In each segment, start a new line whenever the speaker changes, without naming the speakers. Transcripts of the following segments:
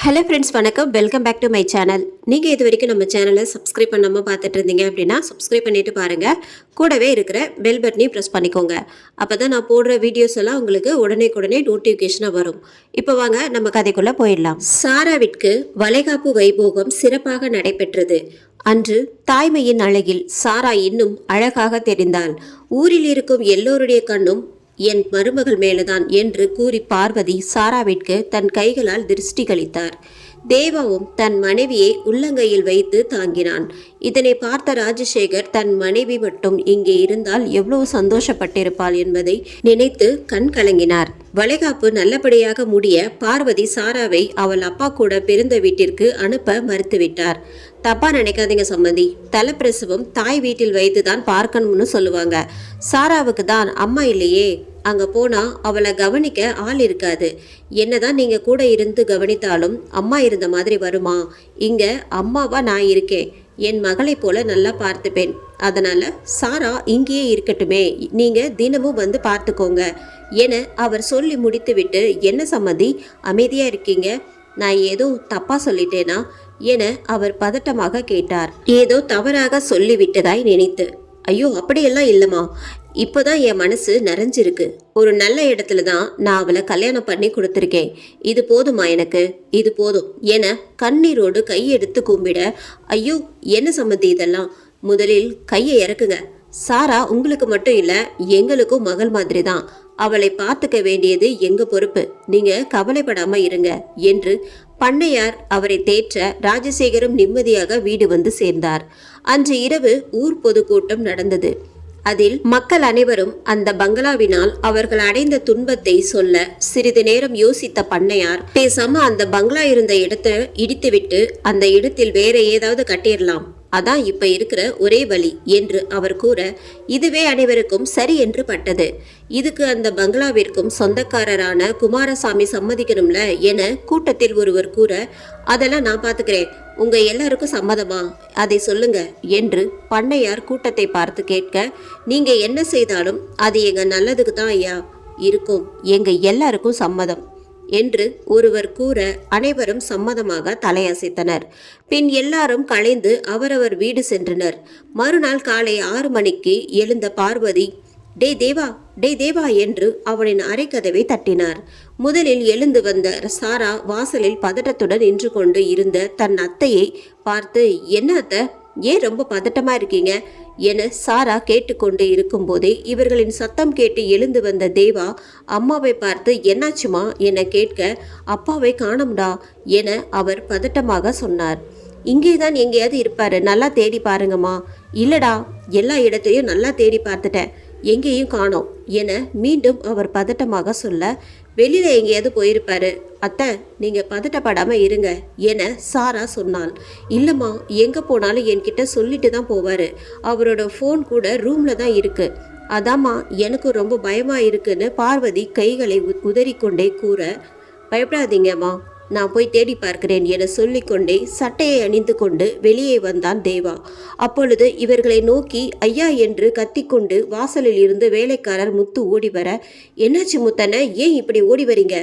Hello friends, வணக்கம். Welcome back to my channel. நீங்கள் இது வரைக்கும் நம்ம சேனலை சப்ஸ்கிரைப் பண்ணாமல் பார்த்துட்டு இருந்தீங்க அப்படின்னா சப்ஸ்கிரைப் பண்ணிட்டு பாருங்கள். கூடவே இருக்கிற பெல் பட்டனையும் ப்ரெஸ் பண்ணிக்கோங்க. அப்போ தான் நான் போடுற வீடியோஸ் எல்லாம் உங்களுக்கு உடனே நோட்டிஃபிகேஷனாக வரும். இப்போ வாங்க நம்ம கதைக்குள்ளே போயிடலாம். சாராவிற்கு வளைகாப்பு வைபோகம் சிறப்பாக நடைபெற்றது. அன்று தாய்மையின் அழகில் சாரா இன்னும் அழகாக தெரிந்தாள். ஊரில் இருக்கும் எல்லோருடைய கண்ணும் என் மருமகள் மேலதான் என்று கூறி பார்வதி சாராவிற்கு தன் கைகளால் திருஷ்டி கழித்தார். தேவாவும் தன் மனைவியை உள்ளங்கையில் வைத்து தாங்கினான். இதனை பார்த்த ராஜசேகர் தன் மனைவி மட்டும் இங்கே இருந்தால் எவ்வளவு சந்தோஷப்பட்டிருப்பாள் என்பதை நினைத்து கண் கலங்கினார். வளைகாப்பு நல்லபடியாக முடிய பார்வதி சாராவை அவள் அப்பா கூட பிறந்த வீட்டிற்கு அனுப்ப மறுத்துவிட்டார். தப்பா நினைக்காதீங்க சம்மந்தி, தலைப்பிரசவம் தாய் வீட்டில் வைத்துதான் பார்க்கணும்னு சொல்லுவாங்க. சாராவுக்கு தான் அம்மா இல்லையே, அங்க போனா அவளை கவனிக்க ஆள் இருக்காது. என்னதான் நீங்க கூட இருந்து கவனித்தாலும் அம்மா இருந்த மாதிரி வருமா? இங்க அம்மாவா நான் இருக்கேன், என் மகளை போல நல்லா பார்த்துப்பேன். அதனால சாரா இங்கேயே இருக்கட்டுமே, நீங்க தினமும் வந்து பார்த்துக்கோங்க என அவர் சொல்லி முடித்துவிட்டு, என்ன சம்மந்தி அமைதியா இருக்கீங்க, நான் ஏதோ தப்பா சொல்லிட்டேனா என அவர் பதட்டமாக கேட்டார். ஏதோ தவறாக சொல்லிவிட்டதாய் நினைத்து. ஐயோ அப்படியெல்லாம் இல்லைம்மா, இப்போதான் என் மனசு நிறைஞ்சிருக்கு. ஒரு நல்ல இடத்துல தான் நான் அவளை கல்யாணம் பண்ணி கொடுத்துருக்கேன். இது போதுமா எனக்கு, இது போதும் என கண்ணீரோடு கையெடுத்து கும்பிட, ஐயோ என்ன சம்மந்தி இதெல்லாம், முதலில் கையை இறக்குங்க. சாரா உங்களுக்கு மட்டும் இல்லை, எங்களுக்கும் மகள் மாதிரி தான். அவளை பார்த்துக்க வேண்டியது எங்க பொறுப்பு, நீங்க கவலைப்படாம இருங்க என்று பண்ணையார் அவரை தேற்ற ராஜசேகரும் நிம்மதியாக வீடு வந்து சேர்ந்தார். அன்று இரவு ஊர் பொதுக்கூட்டம் நடந்தது. அதில் மக்கள் அனைவரும் அந்த பங்களாவினால் அவர்கள் அடைந்த துன்பத்தை சொல்ல சிறிது நேரம் யோசித்த பண்ணையார், பேசாம அந்த பங்களா இருந்த இடத்தை இடித்துவிட்டு அந்த இடத்தில் வேற ஏதாவது கட்டிடலாம், அதான் இப்ப இருக்கிற ஒரே வழி என்று அவர் கூற, இதுவே அனைவருக்கும் சரி என்று பட்டது. இதுக்கு அந்த பங்களாவிற்கும் சொந்தக்காரரான குமாரசாமி சம்மதிக்கணும்ல என கூட்டத்தில் ஒருவர் கூற, அதெல்லாம் நான் பாத்துக்கிறேன், உங்க எல்லாருக்கும் சம்மதமா, அதை சொல்லுங்க என்று பண்ணையார் கூட்டத்தை பார்த்து கேட்க, நீங்க என்ன செய்தாலும் அது எங்க நல்லதுக்கு தான் ஐயா இருக்கும், எங்க எல்லாருக்கும் சம்மதம் என்று ஒருவர் கூற அனைவரும் சம்மதமாக தலையசைத்தனர். பின் எல்லாரும் கலைந்து அவரவர் வீடு சென்றனர். மறுநாள் காலை 6 மணிக்கு எழுந்த பார்வதி, டே தேவா என்று அவனின் அறைக்கதவை தட்டினார். முதலில் எழுந்து வந்த சாரா வாசலில் பதட்டத்துடன் நின்று கொண்டு இருந்த தன் அத்தையை பார்த்து, என்ன அத்தை, ஏன் ரொம்ப பதட்டமா இருக்கீங்க என சாரா கேட்டுக்கொண்டு இருக்கும் போதே இவர்களின் சத்தம் கேட்டு எழுந்து வந்த தேவா அம்மாவை பார்த்து, என்னாச்சுமா என கேட்க, அப்பாவை காணோம்டா என அவர் பதட்டமாக சொன்னார். இங்கேதான் எங்கேயாவது இருப்பாரு, நல்லா தேடி பாருங்கம்மா. இல்லடா, எல்லா இடத்தையும் நல்லா தேடி பார்த்துட்டேன், எங்கேயும் காணோம் என மீண்டும் அவர் பதட்டமாக சொல்ல, வெளியில எங்கேயாவது போயிருப்பாரு அத்தை, நீங்க பதட்டப்படாம இருங்க என சாரா சொன்னாள். இல்லம்மா, எங்க போனாலும் என்கிட்ட சொல்லிட்டு தான் போவாரு, அவரோட ஃபோன் கூட ரூம்ல தான் இருக்கு, அதாம்மா எனக்கு ரொம்ப பயமா இருக்குன்னு பார்வதி கைகளை உதறிக்கொண்டே கூற, பயப்படாதீங்கம்மா, நான் போய் தேடி பார்க்கிறேன் என சொல்லிக்கொண்டே சட்டையை அணிந்து கொண்டு வெளியே வந்தான் தேவா. அப்பொழுது இவர்களை நோக்கி ஐயா என்று கத்திக்கொண்டு வாசலில் இருந்து வேலைக்காரர் முத்து ஓடி வர, என்னாச்சு முத்தன, ஏன் இப்படி ஓடி வரீங்க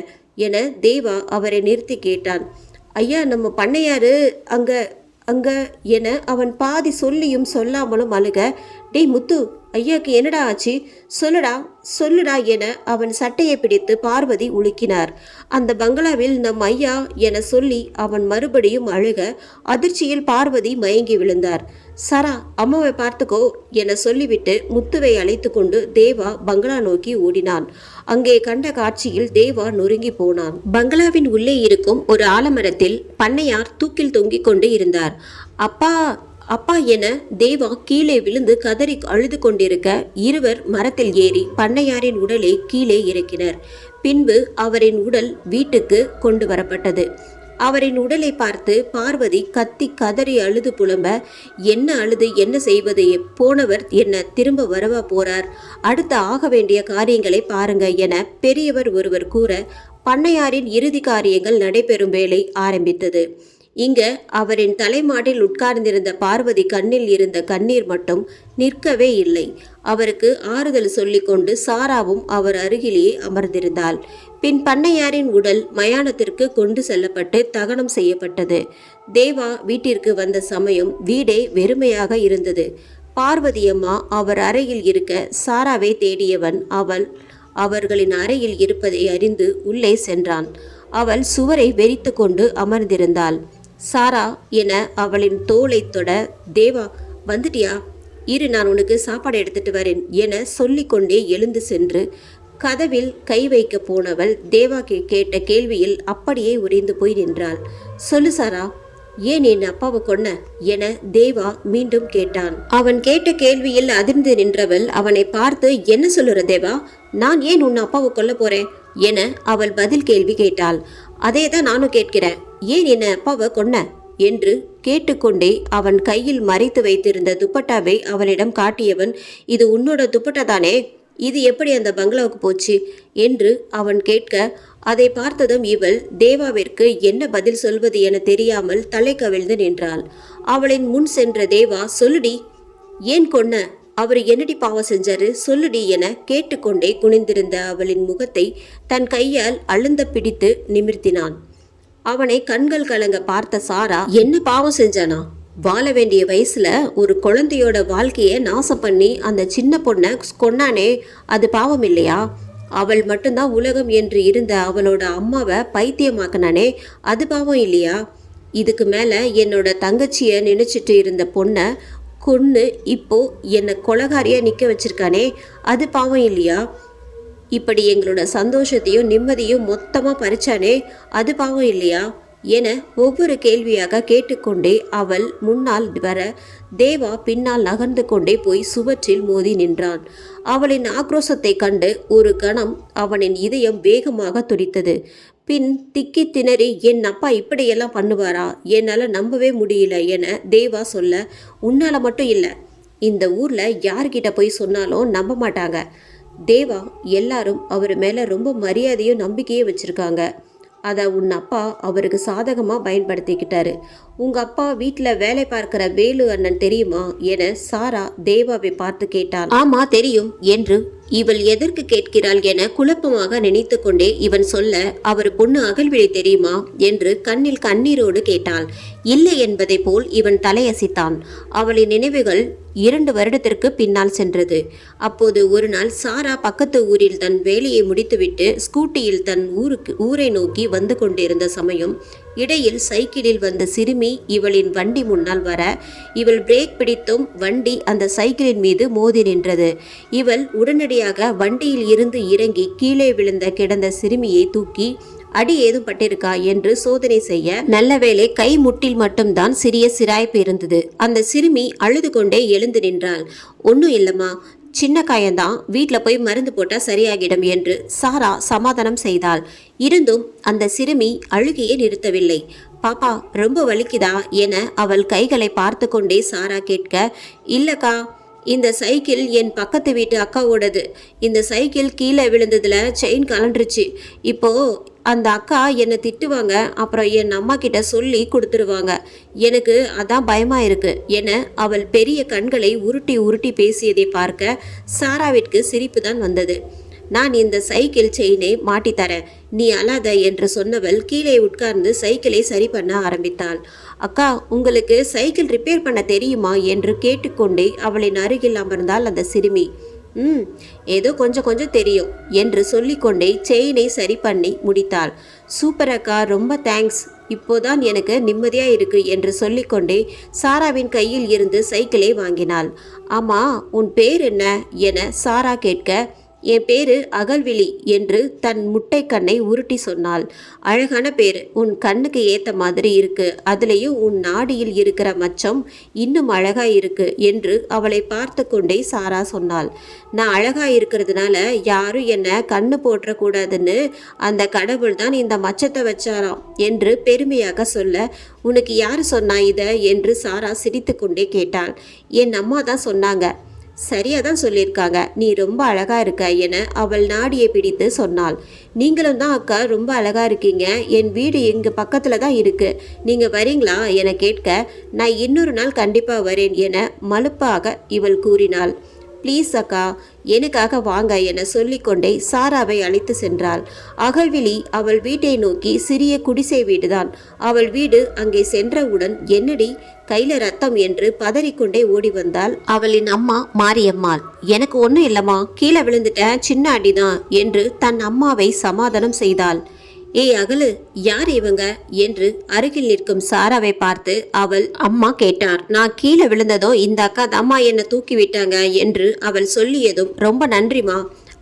என தேவா அவரை நிறுத்தி கேட்டான். ஐயா, நம்ம பண்ணையாரு அங்க அங்க என அவன் பாதி சொல்லியும் சொல்லாமலும் அழுக, டேய் முத்து, ஐயாக்கு என்னடா ஆச்சு, சொல்லுடா என அவன் சட்டையை பிடித்து பார்வதி உலுக்கினார். அந்த பங்களாவில் நம் ஐயா என சொல்லி அவன் மறுபடியும் அழுக அதிர்ச்சியில் பார்வதி மயங்கி விழுந்தார். சரா, அம்மாவை பார்த்துக்கோ என சொல்லிவிட்டு முத்துவை அழைத்து கொண்டு தேவா பங்களா நோக்கி ஓடினான். அங்கே கண்ட காட்சியில் தேவா நொறுங்கி போனான். பங்களாவின் உள்ளே இருக்கும் ஒரு ஆலமரத்தில் பண்ணையார் தூக்கில் தொங்கிக் கொண்டு இருந்தார். அப்பா என தேவா கீழே விழுந்து கதறி அழுது கொண்டிருக்க இருவர் மரத்தில் ஏறி பண்ணையாரின் உடலை கீழே இறக்கினர். பின்பு அவரின் உடல் வீட்டுக்கு கொண்டு வரப்பட்டது. அவரின் உடலை பார்த்து பார்வதி கத்தி கதறி அழுது புலம்ப, என்ன அழுது என்ன செய்வது, போனவர் என்ன திரும்ப வரவா போறார், அடுத்து ஆக வேண்டிய காரியங்களை பாருங்க என பெரியவர் ஒருவர் கூற பண்ணையாரின் இறுதி காரியங்கள் நடைபெறும் வேலை ஆரம்பித்தது. இங்க அவரின் தலைமாட்டில் உட்கார்ந்திருந்த பார்வதி கண்ணில் இருந்த கண்ணீர் மட்டும் நிற்கவே இல்லை. அவருக்கு ஆறுதல் சொல்லிக்கொண்டு சாராவும் அவர் அருகிலேயே அமர்ந்திருந்தாள். பின் பண்ணையாரின் உடல் மயானத்திற்கு கொண்டு செல்லப்பட்டு தகனம் செய்யப்பட்டது. தேவா வீட்டிற்கு வந்த சமயம் வீடே வெறுமையாக இருந்தது. பார்வதியம்மா அவர் அறையில் இருக்க சாராவை தேடியவன் அவர்களின் அறையில் இருப்பதை அறிந்து உள்ளே சென்றான். அவள் சுவரை வெறித்து கொண்டு அமர்ந்திருந்தாள். சாரா என அவளின் தோளை தொட, தேவா வந்துட்டியா, இரு நான் உனக்கு சாப்பாடு எடுத்துட்டு வரேன் என சொல்லிக்கொண்டே எழுந்து சென்று கதவில் கை வைக்க போனவள் தேவா கேட்ட கேள்வியில் அப்படியே உறைந்து போய் நின்றாள். சொல்லு சாரா, ஏன் என் அப்பாவை கொன்ன என தேவா மீண்டும் கேட்டான். அவன் கேட்ட கேள்வியில் அதிர்ந்து நின்றவள் அவனை பார்த்து, என்ன சொல்லுற தேவா, நான் ஏன் உன் அப்பாவை கொல்ல போறேன் என அவள் பதில் கேள்வி கேட்டாள். அதே தான் நானும் கேட்கிறேன், ஏன் என் அப்பாவை கொன்ன என்று கேட்டுக்கொண்டே அவன் கையில் மறைத்து வைத்திருந்த துப்பட்டாவை அவளிடம் காட்டியவன், இது உன்னோட துப்பட்டா தானே, இது எப்படி அந்த பங்களாவுக்கு போச்சு என்று அவன் கேட்க, அதை பார்த்ததும் இவள் தேவாவிற்கு என்ன பதில் சொல்வது என தெரியாமல் தலை கவிழ்ந்து நின்றாள். அவளின் முன் சென்ற தேவா, சொல்லுடி, ஏன் கொன்ன, அவர் என்னடி பாவம் செஞ்சாரு சொல்லுடி என கேட்டுக்கொண்டே குனிந்திருந்த அவளின் முகத்தை தன் கையால் அழுந்த பிடித்து நிமிர்த்தினான். அவனை கண்கள் கலங்க பார்த்த சாரா, என்ன பாவம் செஞ்சானா, வாழ வேண்டிய வயசுல ஒரு குழந்தையோட வாழ்க்கையை நாசம் பண்ணி அந்த சின்ன பொண்ணை கொன்னானே, அது பாவம் இல்லையா, அவள் மட்டும்தான் உலகம் என்று இருந்த அவளோட அம்மாவை பைத்தியமாக்கினானே, அது பாவம் இல்லையா, இதுக்கு மேல என்னோட தங்கச்சியை நினைச்சிட்டு இருந்த பொண்ணை கொன்னு இப்போ என்னை கொலகாரியா நிக்க வச்சிருக்கானே, அது பாவம் இல்லையா, இப்படி எங்களோட சந்தோஷத்தையும் நிம்மதியும் மொத்தமா பறிச்சானே, அது பாவம் இல்லையா என ஒவ்வொரு கேள்வியாக கேட்டுக்கொண்டே அவள் முன்னால் வர தேவா பின்னால் நகர்ந்து கொண்டே போய் சுவற்றில் மோதி நின்றான். அவளின் ஆக்ரோஷத்தை கண்டு ஒரு கணம் அவனின் இதயம் வேகமாக துடித்தது. பின் திக்கி திணறி, என் அப்பா இப்படியெல்லாம் பண்ணுவாரா, என்னால் நம்பவே முடியல என தேவா சொல்ல, உன்னால மட்டும் இல்லை, இந்த ஊர்ல யார்கிட்ட போய் சொன்னாலும் நம்ப மாட்டாங்க தேவா, எல்லாரும் அவர் மேல ரொம்ப மரியாதையும் நம்பிக்கையும் வச்சிருக்காங்க, அதை உன் அப்பா அவருக்கு சாதகமாக பயன்படுத்திக்கிட்டாரு. உங்கள் அப்பா வீட்டில் வேலை பார்க்கிற வேலு அண்ணன் தெரியுமா என சாரா தேவாவை பார்த்து கேட்டாள். ஆமா தெரியும் என்று இவள் எதற்கு கேட்கிறாள் என குழப்பமாக நினைத்து கொண்டே இவன் சொல்ல, அவர் பொண்ணு அகல்விழி தெரியுமா என்று கண்ணில் கண்ணீரோடு கேட்டாள். இல்லை என்பதை போல் இவன் தலையசித்தான். அவளின் நினைவுகள் 2 வருடத்திற்கு பின்னால் சென்றது. அப்போது ஒரு நாள் சாரா பக்கத்து ஊரில் தன் வேலையை முடித்துவிட்டு ஸ்கூட்டியில் தன் ஊரை நோக்கி வந்து கொண்டிருந்த சமயம் இடையில் சைக்கிளில் வந்த சிறுமி இவளின் வண்டி முன்னால் வர, இவள் பிரேக் பிடித்தும் வண்டி அந்த சைக்கிளின் மீது மோதி நின்றது. இவள் உடனடியாக வண்டியில் இருந்து இறங்கி கீழே கிடந்த சிறுமியை தூக்கி, அடி ஏதும் பட்டிருக்கா என்று சோதனை செய்ய, நல்ல வேளை கை முட்டில் மட்டும்தான் சிறிய சிராய்ப்பு இருந்தது. அந்த சிறுமி அழுது கொண்டே எழுந்து நின்றாள். ஒன்றும் இல்லம்மா, சின்ன காயந்தான், வீட்டில் போய் மருந்து போட்டால் சரியாகிடும் என்று சாரா சமாதானம் செய்தாள். இருந்தும் அந்த சிறுமி அழுகையே நிறுத்தவில்லை. பாப்பா ரொம்ப வலிக்குதா என அவள் கைகளை பார்த்து கொண்டே சாரா கேட்க, இல்லக்கா, இந்த சைக்கிள் என் பக்கத்து வீட்டு அக்காவோடது, இந்த சைக்கிள் கீழே விழுந்ததுல செயின் கலண்டுருச்சு, இப்போ அந்த அக்கா என்னை திட்டுவாங்க, அப்புறம் என் அம்மா கிட்ட சொல்லி கொடுத்துருவாங்க, எனக்கு அதான் பயமா இருக்கு என அவள் பெரிய கண்களை உருட்டி உருட்டி பேசியதை பார்க்க சாராவிற்கு சிரிப்பு தான் வந்தது. நான் இந்த சைக்கிள் செயினை மாட்டித்தரேன், நீ அழாத என்று சொன்னவள் கீழே உட்கார்ந்து சைக்கிளை சரி பண்ண ஆரம்பித்தாள். அக்கா, உங்களுக்கு சைக்கிள் ரிப்பேர் பண்ண தெரியுமா என்று கேட்டுக்கொண்டே அவளின் அருகில் அமர்ந்தாள் அந்த சிறுமி. ஏதோ கொஞ்சம் கொஞ்சம் தெரியும் என்று சொல்லிக்கொண்டே செயினை சரி பண்ணி முடித்தாள். சூப்பர் அக்கா, ரொம்ப தேங்க்ஸ், இப்போதான் எனக்கு நிம்மதியா இருக்கு என்று சொல்லிக்கொண்டே சாராவின் கையில் இருந்து சைக்கிளை வாங்கினாள். ஆமா, உன் பேர் என்ன என சாரா கேட்க, என் பேரு அகல்விழி என்று தன் முட்டை கண்ணை உருட்டி சொன்னாள். அழகான பேரு, உன் கண்ணுக்கு ஏத்த மாதிரி இருக்கு, அதுலேயும் உன் நாடியில் இருக்கிற மச்சம் இன்னும் அழகா இருக்கு என்று அவளை பார்த்து கொண்டே சாரா சொன்னாள். நான் அழகா இருக்கிறதுனால யாரும் என்னை கண்ணு போட்டுறக்கூடாதுன்னு அந்த கடவுள் தான் இந்த மச்சத்தை வச்சாராம் என்று பெருமையாக சொல்ல, உனக்கு யாரு சொன்னா இத என்று சாரா சிரித்து கொண்டே கேட்டாள். என் அம்மா தான் சொன்னாங்க. சரியாக தான் சொல்லியிருக்காங்க, நீ ரொம்ப அழகா இருக்க என அவள் நாடியை பிடித்து சொன்னாள். நீங்களும் தான் அக்கா ரொம்ப அழகா இருக்கீங்க, என் வீடு எங்கள் பக்கத்தில் தான் இருக்கு, நீங்கள் வரீங்களா என கேட்க, நான் இன்னொரு நாள் கண்டிப்பாக வரேன் என மலுப்பாக இவள் கூறினாள். ப்ளீஸ் அக்கா, எனக்காக வாங்க என சொல்லிக்கொண்டே சாராவை அழைத்து சென்றாள். அகல்விழி அவள் வீட்டை நோக்கி, சிறிய குடிசை வீடுதான் அவள் வீடு. அங்கே சென்றவுடன் என்னடி கையில ரத்தம் என்று பதறிக்கொண்டே ஓடி வந்தாள் அவளின் அம்மா மாரியம்மாள். எனக்கு ஒன்றும் இல்லம்மா, கீழே விழுந்துட்டேன், சின்ன அடிதான் என்று தன் அம்மாவை சமாதானம் செய்தாள். ஏய் அகலு, யார் இவங்க என்று அருகில் நிற்கும் சாராவை பார்த்து அவள் அம்மா கேட்டார். நான் கீழே விழுந்ததோ இந்த அக்கா அம்மா என்னை தூக்கி விட்டாங்க என்று அவள் சொல்லியதும், ரொம்ப நன்றிமா.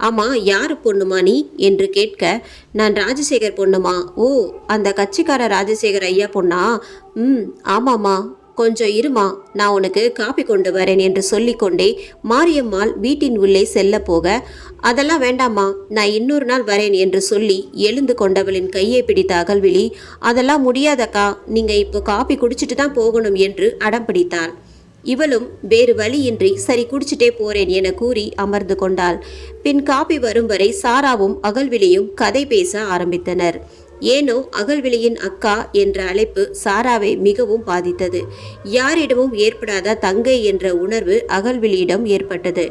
ஆமா, யாரு பொண்ணுமா நீ என்று கேட்க, நான் ராஜசேகர் பொண்ணுமா. ஓ, அந்த கட்சிக்கார ராஜசேகர் ஐயா பொண்ணா? ஆமாம்மா, கொஞ்சம் இருமா, நான் உனக்கு காப்பி கொண்டு வரேன் என்று சொல்லிக்கொண்டே மாரியம்மாள் வீட்டின் உள்ளே செல்ல போக, அதெல்லாம் வேண்டாம்மா, நான் இன்னொரு நாள் வரேன் என்று சொல்லி எழுந்து கொண்டவளின் கையை பிடித்த அகல்விழி, அதெல்லாம் முடியாதக்கா, நீங்க இப்போ காப்பி குடிச்சிட்டு தான் போகணும் என்று அடம் பிடித்தாள். இவளும் வேறு வழியின்றி சரி குடிச்சிட்டே போறேன் என கூறி அமர்ந்து கொண்டாள். பின் காப்பி வரும் வரை சாராவும் அகல்விழியும் கதை பேச ஆரம்பித்தனர். ஏனோ அகல்விழியின் அக்கா என்ற அழைப்பு சாராவை மிகவும் பாதித்தது. யாரிடமும் ஏற்படாத தங்கை என்ற உணர்வு அகல்விழியிடம் ஏற்பட்டது.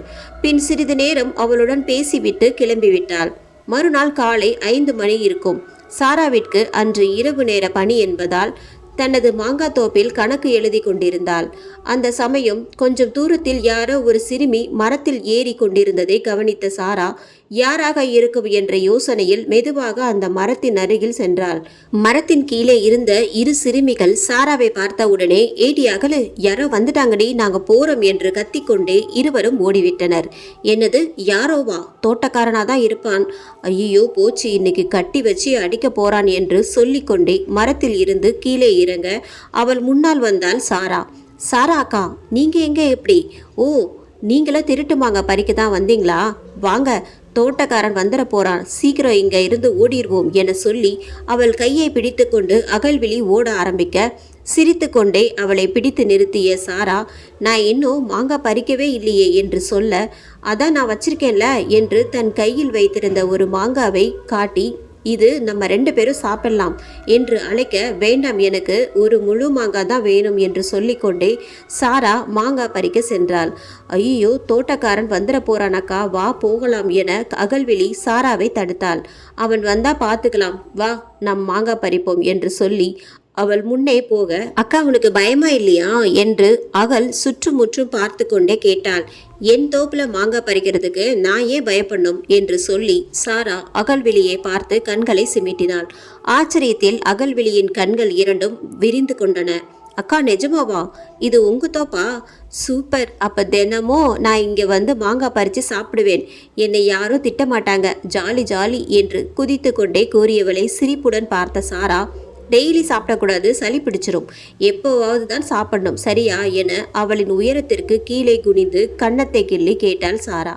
பின் சிறிது நேரம் அவளுடன் பேசிவிட்டு கிளம்பிவிட்டாள். மறுநாள் காலை 5 மணி இருக்கும். சாராவிற்கு அன்று இரவு நேர பணி என்பதால் தனது மாங்காத்தோப்பில் கணக்கு எழுதி கொண்டிருந்தாள். அந்த சமயம் கொஞ்சம் தூரத்தில் யாரோ ஒரு சிறுமி மரத்தில் ஏறி கொண்டிருந்ததை கவனித்த சாரா, யாராக இருக்கும் என்ற யோசனையில் மெதுவாக அந்த மரத்தின் அருகில் சென்றாள். மரத்தின் கீழே இருந்த 2 சிறுமிகள் சாராவை பார்த்த உடனே, ஏடி அகலு, யாரோ வந்துட்டாங்கடி, நாங்க போறோம் என்று கத்திக்கொண்டே இருவரும் ஓடிவிட்டனர். என்னது, யாரோவா? தோட்டக்காரனாதான் இருப்பான். ஐயோ போச்சு, இன்னைக்கு கட்டி வச்சு அடிக்க போறான் என்று சொல்லிக்கொண்டே மரத்தில் இருந்து கீழே இறங்க அவள் முன்னால் வந்தாள் சாரா. சாரா அக்கா, நீங்க எங்க எப்படி? ஓ, நீங்களா திருட்டு மாங்க பறிக்க தான் வந்தீங்களா? வாங்க, தோட்டக்காரன் வந்துட போறான், சீக்கிரம் இங்க இருந்து ஓடிடுவோம் என சொல்லி அவள் கையை பிடித்து கொண்டு அகல்விழி ஓட ஆரம்பிக்க, சிரித்து கொண்டே அவளை பிடித்து நிறுத்திய சாரா, நான் இன்னும் மாங்காய் பறிக்கவே இல்லையே என்று சொல்ல, அதான் நான் வச்சிருக்கேன்ல என்று தன் கையில் வைத்திருந்த ஒரு மாங்காவை காட்டி, இது நம்ம 2 பேரும் சாப்பிடலாம் என்று அழைக்க, வேண்டாம், எனக்கு ஒரு முழு மாங்காய் தான் வேணும் என்று சொல்லிக்கொண்டே சாரா மாங்காய் பறிக்க சென்றாள். ஐயோ, தோட்டக்காரன் வந்துட போறானக்கா, வா போகலாம் என அகல்விழி சாராவை தடுத்தாள். அவன் வந்தா பார்த்துக்கலாம், வா நம் மாங்காய் பறிப்போம் என்று சொல்லி அவள் முன்னே போக, அக்கா உனக்கு பயமா இல்லையா என்று அகல் சுற்றுமுற்றும் பார்த்து கொண்டே கேட்டாள். என் தோப்புல மாங்காய் பறிக்கிறதுக்கு நான் ஏன் பயப்படணும் என்று சொல்லி சாரா அகல்விழியை பார்த்து கண்களை சிமிட்டினாள். ஆச்சரியத்தில் அகல்விழியின் கண்கள் 2ம் விரிந்து கொண்டன. அக்கா நிஜமாவா? இது உங்க தோப்பா? சூப்பர், அப்ப தினமும் நான் இங்க வந்து மாங்காய் பறித்து சாப்பிடுவேன், என்னை யாரும் திட்டமாட்டாங்க, ஜாலி ஜாலி என்று குதித்து கொண்டே கூறியவளை சிரிப்புடன் பார்த்த சாரா, டெய்லி சாப்பிடக்கூடாது, சளி பிடிச்சிரும், எப்போவாவது தான் சாப்பிடணும், சரியா என அவளின் உயரத்திற்கு கீழே குனிந்து கன்னத்தை கிள்ளி கேட்டாள் சாரா.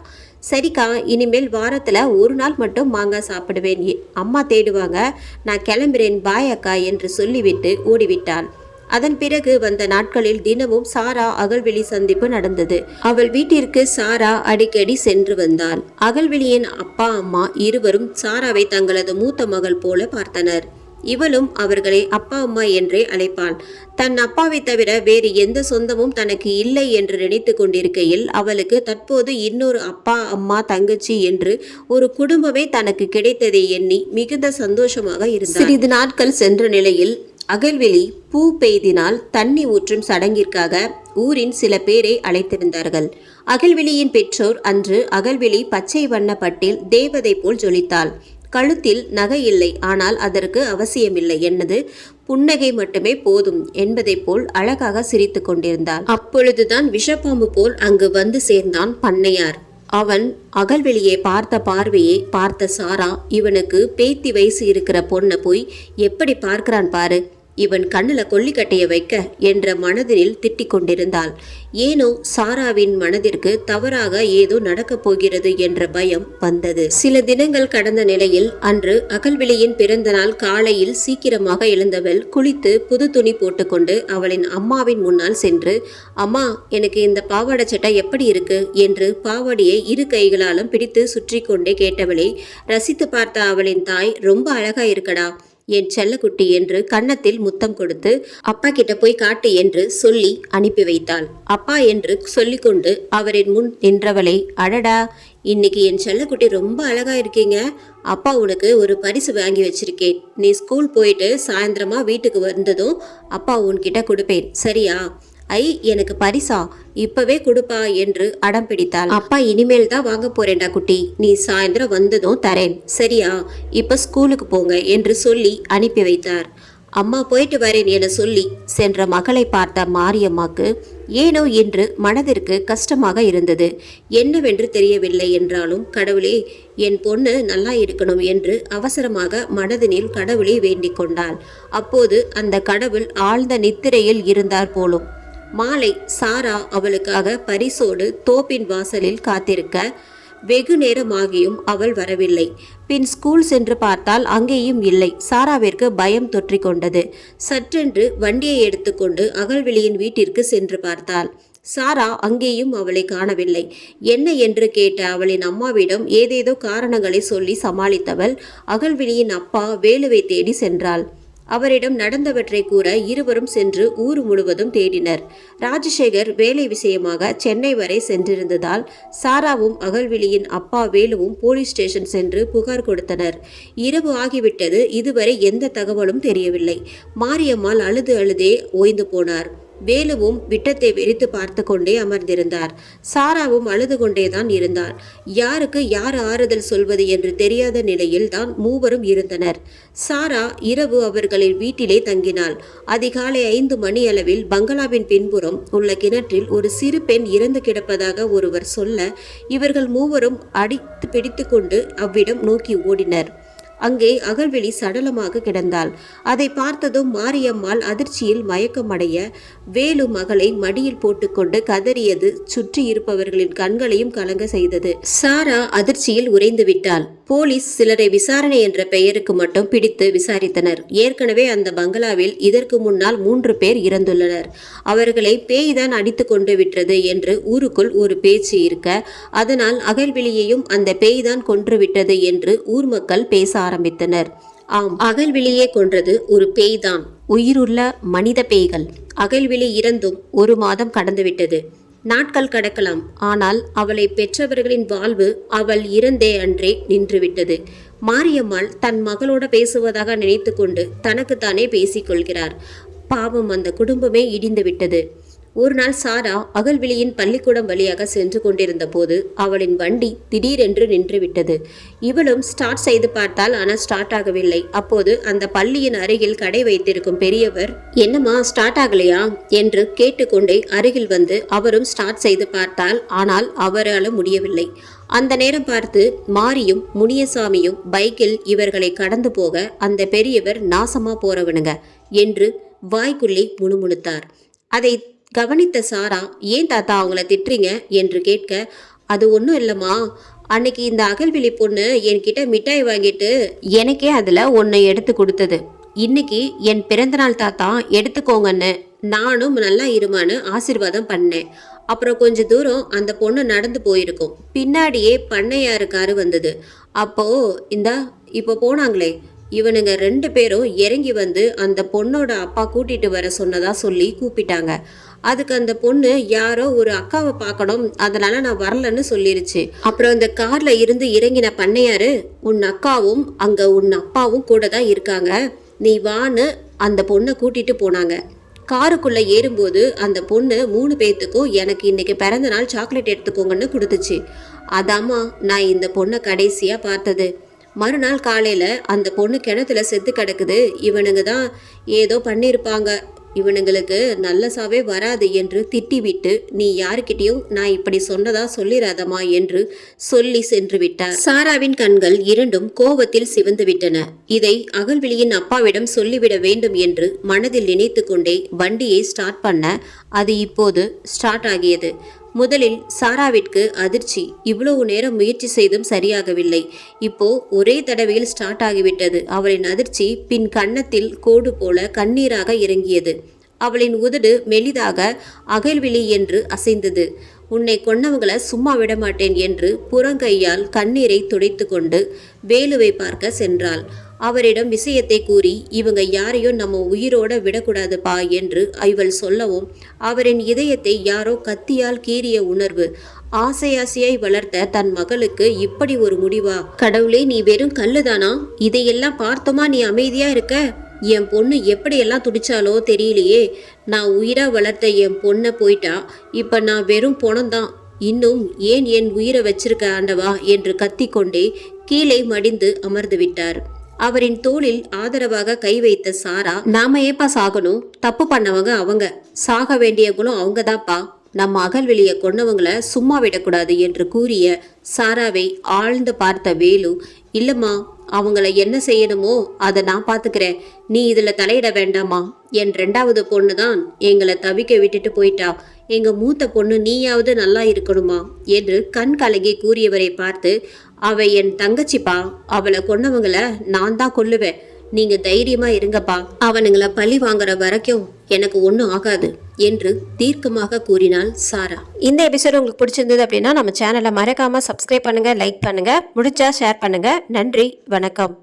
சரிக்கா, இனிமேல் வாரத்தில் 1 நாள் மட்டும் மாங்காய் சாப்பிடுவேன், அம்மா தேடுவாங்க, நான் கிளம்புறேன், பாய் அக்கா என்று சொல்லிவிட்டு ஓடிவிட்டாள். அதன் பிறகு வந்த நாட்களில் தினமும் சாரா அகல்விழி சந்திப்பு நடந்தது. அவள் வீட்டிற்கு சாரா அடிக்கடி சென்று வந்தாள். அகல்விழியின் அப்பா அம்மா இருவரும் சாராவை தங்களது மூத்த மகள் போல பார்த்தனர். இவளும் அவர்களை அப்பா அம்மா என்றே அழைப்பாள். தன் அப்பாவை தவிர வேறு எந்த சொந்தமும் தனக்கு இல்லை என்று நினைத்து கொண்டிருக்கையில் அவளுக்கு தற்போது இன்னொரு அப்பா அம்மா தங்கச்சி என்று ஒரு குடும்பமே தனக்கு கிடைத்ததை எண்ணி மிகுந்த சந்தோஷமாக இருந்தாள். சிறிது நாட்கள் சென்ற நிலையில் அகல்விழி பூ பெய்தினால் தண்ணி ஊற்றும் சடங்கிற்காக ஊரின் சில பேரை அழைத்திருந்தார்கள். அகல்விழியின் பெற்றோர் அன்று அகல்விழி பச்சை வண்ண பட்டில் தேவதை போல் ஜொலித்தாள். கழுத்தில் நகை இல்லை, ஆனால் அதற்கு அவசியமில்லை, என்னது புன்னகை மட்டுமே போதும் என்பதை போல் அழகாக சிரித்து கொண்டிருந்தாள். அப்பொழுதுதான் விஷப்பாம்பு போல் அங்கு வந்து சேர்ந்தான் பண்ணையார். அவன் அகல்விழியை பார்த்த பார்வையை பார்த்த சாரா, இவனுக்கு பேத்தி வயசு இருக்கிற பொண்ணை போய் எப்படி பார்க்கிறான் பாரு, இவன் கண்ணுல கொல்லிக்கட்டைய வைக்க என்ற மனதில் திட்டிக் கொண்டிருந்தாள். ஏனோ சாராவின் மனதிற்கு தவறாக ஏதோ நடக்கப் போகிறது என்ற பயம் வந்தது. சில தினங்கள் கடந்த நிலையில் அன்று அகல்விழியின் பிறந்த நாள் காலையில் சீக்கிரமாக எழுந்தவள் குளித்து புது துணி போட்டுக்கொண்டு அவளின் அம்மாவின் முன்னால் சென்று, அம்மா எனக்கு இந்த பாவாடை சட்டை எப்படி இருக்கு என்று பாவாடியை 2 கைகளாலும் பிடித்து சுற்றி கொண்டே கேட்டவளை ரசித்து பார்த்த அவளின் தாய், ரொம்ப அழகா இருக்கடா, என் செல்லக்குட்டி என்று கன்னத்தில் முத்தம் கொடுத்து அப்பா கிட்ட போய் காட்டு என்று சொல்லி அனுப்பி வைத்தாள். அப்பா என்று சொல்லிக்கொண்டு அவரின் முன் நின்றவளை, அடடா, இன்னைக்கு என் செல்லக்குட்டி ரொம்ப அழகா இருக்கீங்க, அப்பா உனக்கு ஒரு பரிசு வாங்கி வச்சிருக்கேன், நீ ஸ்கூல் போயிட்டு சாயந்தரமா வீட்டுக்கு வந்ததும் அப்பா உன்கிட்ட கொடுப்பேன், சரியா? ஐ, எனக்கு பரிசா? இப்பவே கொடுப்பா என்று அடம் பிடித்தாள். அப்பா இனிமேல் தான் வாங்க போறேன்டா குட்டி, நீ சாயந்தரம் வந்ததும் தரேன், சரியா? இப்ப ஸ்கூலுக்கு போங்க என்று சொல்லி அனுப்பி வைத்தார். அம்மா போயிட்டு வரேன் என சொல்லி சென்ற மகளை பார்த்த மாரியம்மாக்கு ஏனோ என்று மனதிற்கு கஷ்டமாக இருந்தது. என்னவென்று தெரியவில்லை என்றாலும், கடவுளே, என் பொண்ணு நல்லா இருக்கணும் என்று அவசரமாக மனதினில் கடவுளை வேண்டிக் கொண்டாள். அப்போது அந்த கடவுள் ஆழ்ந்த நித்திரையில் இருந்தார் போலும். மாலை சாரா அவளுக்காக பரிசோடு தோப்பின் வாசலில் காத்திருக்க வெகு நேரமாகியும் அவள் வரவில்லை. பின் ஸ்கூல் சென்று பார்த்தால் அங்கேயும் இல்லை. சாராவிற்கு பயம் தொற்றிக்கொண்டது. சற்றென்று வண்டியை எடுத்துக்கொண்டு அகல்விழியின் வீட்டிற்கு சென்று பார்த்தாள். சாரா அங்கேயும் அவளை காணவில்லை. என்ன என்று கேட்ட அவளின் அம்மாவிடம் ஏதேதோ காரணங்களை சொல்லி சமாளித்தவள் அகல்விழியின் அப்பா வேலுவை தேடி சென்றாள். அவரிடம் நடந்தவற்றை கூற இருவரும் சென்று ஊர் முழுவதும் தேடினர். ராஜசேகர் வேலை விஷயமாக சென்னை வரை சென்றிருந்ததால் சாராவும் அகல்விழியின் அப்பா வேலுவும் போலீஸ் ஸ்டேஷன் சென்று புகார் கொடுத்தனர். இரவு ஆகிவிட்டது. இதுவரை எந்த தகவலும் தெரியவில்லை. மாரியம்மாள் அழுது அழுதே ஓய்ந்து போனார். வேலுவும் விட்டத்தை வெறித்து பார்த்து கொண்டே அமர்ந்திருந்தார். சாராவும் அழுது கொண்டேதான் இருந்தார். யாருக்கு யார் ஆறுதல் சொல்வது என்று தெரியாத நிலையில் தான் மூவரும் இருந்தனர். சாரா இரவு அவர்களின் வீட்டிலே தங்கினாள். அதிகாலை 5 மணி அளவில் பங்களாவின் பின்புறம் உள்ள கிணற்றில் ஒரு சிறு பெண் இறந்து கிடப்பதாக ஒருவர் சொல்ல இவர்கள் மூவரும் அடித்து பிடித்து கொண்டு அவ்விடம் நோக்கி ஓடினர். அங்கே அகல்விழி சடலமாக கிடந்தாள். அதை பார்த்ததும் மாரியம்மாள் அதிர்ச்சியில் மயக்கமடைய வேலு மகளை மடியில் போட்டுக்கொண்டு கதறியது சுற்றி இருப்பவர்களின் கண்களையும் கலங்க செய்தது. சாரா அதிர்ச்சியில் உறைந்து விட்டாள். போலீஸ் சிலரை விசாரணை என்ற பெயருக்கு மட்டும் பிடித்து விசாரித்தனர். ஏற்கனவே அந்த பங்களாவில் இதற்கு முன்னால் 3 பேர் இறந்துள்ளனர். அவர்களை பேய்தான் அடித்து கொண்டு விட்டது என்று ஊருக்குள் ஒரு பேச்சு இருக்க, அதனால் அகல்விழியையும் அந்த பேய்தான் கொன்றுவிட்டது என்று ஊர் மக்கள் பேச ஆரம்பித்தனர். ஆம், அகல்விழியே கொன்றது ஒரு பேய்தான். உயிருள்ள மனித பேய்கள். அகல்விழி இறந்தும் 1 மாதம் கடந்துவிட்டது. நாட்கள் கடக்கலாம். ஆனால் அவளை பெற்றவர்களின் வாழ்வு அவள் இறந்தே அன்றே நின்றுவிட்டது. மாரியம்மாள் தன் மகளோட பேசுவதாக நினைத்து கொண்டு தனக்குத்தானே பேசிக்கொள்கிறார். பாவம், அந்த குடும்பமே இடிந்து விட்டது. ஒரு நாள் சாரா அகல்விழியின் பள்ளிக்கூடம் வழியாக சென்று கொண்டிருந்த போது அவளின் வண்டி திடீரென்று நின்றுவிட்டது. இவளும் ஸ்டார்ட் செய்து பார்த்தால், ஆனால் ஸ்டார்ட் ஆகவில்லை. அப்போது அந்த பள்ளியின் அருகில் கடை வைத்திருக்கும் பெரியவர், என்னம்மா ஸ்டார்ட் ஆகலையா என்று கேட்டுக்கொண்டே அருகில் வந்து அவரும் ஸ்டார்ட் செய்து பார்த்தால், ஆனால் அவரால் முடியவில்லை. அந்த நேரம் பார்த்து மாரியும் முனியசாமியும் பைக்கில் இவர்களை கடந்து போக அந்த பெரியவர், நாசமா போறவனுங்க என்று வாய்க்குள்ளே முணுமுணுத்தார். அதை கவனித்த சாரா, ஏன் தாத்தா அவங்கள திட்டுறீங்க என்று கேட்க, அது ஒன்றும் இல்லைம்மா, அன்னைக்கு இந்த அகல்விழி பொண்ணு என்கிட்ட மிட்டாய் வாங்கிட்டு எனக்கே அதில் ஒன்று எடுத்து கொடுத்தது. இன்னைக்கு என் பிறந்தநாள் தாத்தா, எடுத்துக்கோங்கன்னு நானும் நல்லா இருமான்னு ஆசீர்வாதம் பண்ணேன். அப்புறம் கொஞ்ச தூரம் அந்த பொண்ணு நடந்து போயிருக்கும். பின்னாடியே பண்ணையாரு காரு வந்தது. இப்போ போனாங்களே இவனுங்க 2 பேரும் இறங்கி வந்து அந்த பொண்ணோட அப்பா கூட்டிட்டு வர சொன்னதா சொல்லி கூப்பிட்டாங்க. அதுக்கு அந்த பொண்ணு யாரோ ஒரு அக்காவை பார்க்கணும், அதனால நான் வரலன்னு சொல்லிருச்சு. அப்புறம் இந்த கார்ல இருந்து இறங்கின பண்ணையாரு, உன் அக்காவும் அங்க உன் அப்பாவும் கூட தான் இருக்காங்க, நீ வான்னு அந்த பொண்ணை கூட்டிட்டு போனாங்க. காருக்குள்ள ஏறும்போது அந்த பொண்ணு 3 பேத்துக்கும் எனக்கு இன்னைக்கு பிறந்த நாள் சாக்லேட் எடுத்துக்கோங்கன்னு கொடுத்துச்சு. அதாம்மா நான் இந்த பொண்ணை கடைசியா பார்த்தது. மறுநாள் காலையில அந்த பொண்ணு கிணத்துல செத்து கிடக்குது. இவனுங்க தான் ஏதோ பண்ணியிருப்பாங்க, இவனுங்களுக்கு நல்ல சாவே வராது என்று திட்டிவிட்டு, நீ யாருக்கிட்டையும் நான் இப்படி சொன்னதா சொல்லிராதமா என்று சொல்லி சென்று விட்டார். சாராவின் கண்கள் இரண்டும் கோபத்தில் சிவந்து விட்டன. இதை அகல்விழியின் அப்பாவிடம் சொல்லிவிட வேண்டும் என்று மனதில் நினைத்து கொண்டே வண்டியை ஸ்டார்ட் பண்ண அது இப்போது ஸ்டார்ட் ஆகியது. முதலில் சாராவிற்கு அதிர்ச்சி. இவ்வளவு நேரம் முயற்சி செய்தும் சரியாகவில்லை. இப்போ ஒரே தடவையில் ஸ்டார்ட் ஆகிவிட்டது. அவளின் அதிர்ச்சி பின் கன்னத்தில் கோடு போல கண்ணீராக இறங்கியது. அவளின் உதடு மெலிதாக அகல்விழி என்று அசைந்தது. உன்னை கொன்னவங்களை சும்மா விடமாட்டேன் என்று புறங்கையால் கண்ணீரை துடைத்து கொண்டு வேலுவை பார்க்க சென்றாள். அவரிடம் விஷயத்தை கூறி இவங்க யாரையும் நம்ம உயிரோட விடக்கூடாதுப்பா என்று இவள் சொல்லவும் அவரின் இதயத்தை யாரோ கத்தியால் கீறிய உணர்வு. ஆசையாசையாய் வளர்த்த தன் மகளுக்கு இப்படி ஒரு முடிவா? கடவுளே, நீ வெறும் கல்லுதானா? இதையெல்லாம் பார்த்தோமா நீ அமைதியா இருக்க? என் பொண்ணு எப்படியெல்லாம் துடிச்சாலோ தெரியலையே. நான் உயிரா வளர்த்த என் பொண்ணை போயிட்டா. இப்ப நான் வெறும் பொணம்தான். இன்னும் ஏன் என் உயிரை வச்சிருக்க ஆண்டவா என்று கத்திக்கொண்டே கீழே மடிந்து அமர்ந்து விட்டார். அவரின் தோளில் ஆதரவாக கை வைத்த சாரா, நாம ஏப்பா சாகணும்? தப்பு பண்ணவங்க அவங்க, சாக வேண்டிய குணம் அவங்கதான்ப்பா. நம்ம அகல்வெளியை கொன்னவங்களை சும்மா விடக்கூடாது என்று கூறிய சாராவை ஆழ்ந்து பார்த்த வேலு, இல்லம்மா, அவங்கள என்ன செய்யணுமோ அதை நான் பார்த்துக்கிறேன், நீ இதுல தலையிட வேண்டாமா. என் 2வது பொண்ணு தான் எங்களை தவிக்க விட்டுட்டு போயிட்டா. எங்க மூத்த பொண்ணு நீயாவது நல்லா இருக்கணுமா என்று கண் கலங்கி கூறியவரை பார்த்து, அவ என் தங்கச்சிப்பா, அவளை கொன்னவங்களை நான் தான் கொல்லுவேன், நீங்க தைரியமா இருங்கப்பா, அவனுங்களை பழி வாங்குற வரைக்கும் எனக்கு ஒன்றும் ஆகாது என்று தீர்க்கமாக கூறினாள் சாரா. இந்த எபிசோட் உங்களுக்கு பிடிச்சிருந்தது அப்படின்னா நம்ம சேனலை மறக்காம சப்ஸ்கிரைப் பண்ணுங்க, லைக் பண்ணுங்க, முடிஞ்சா ஷேர் பண்ணுங்க. நன்றி, வணக்கம்.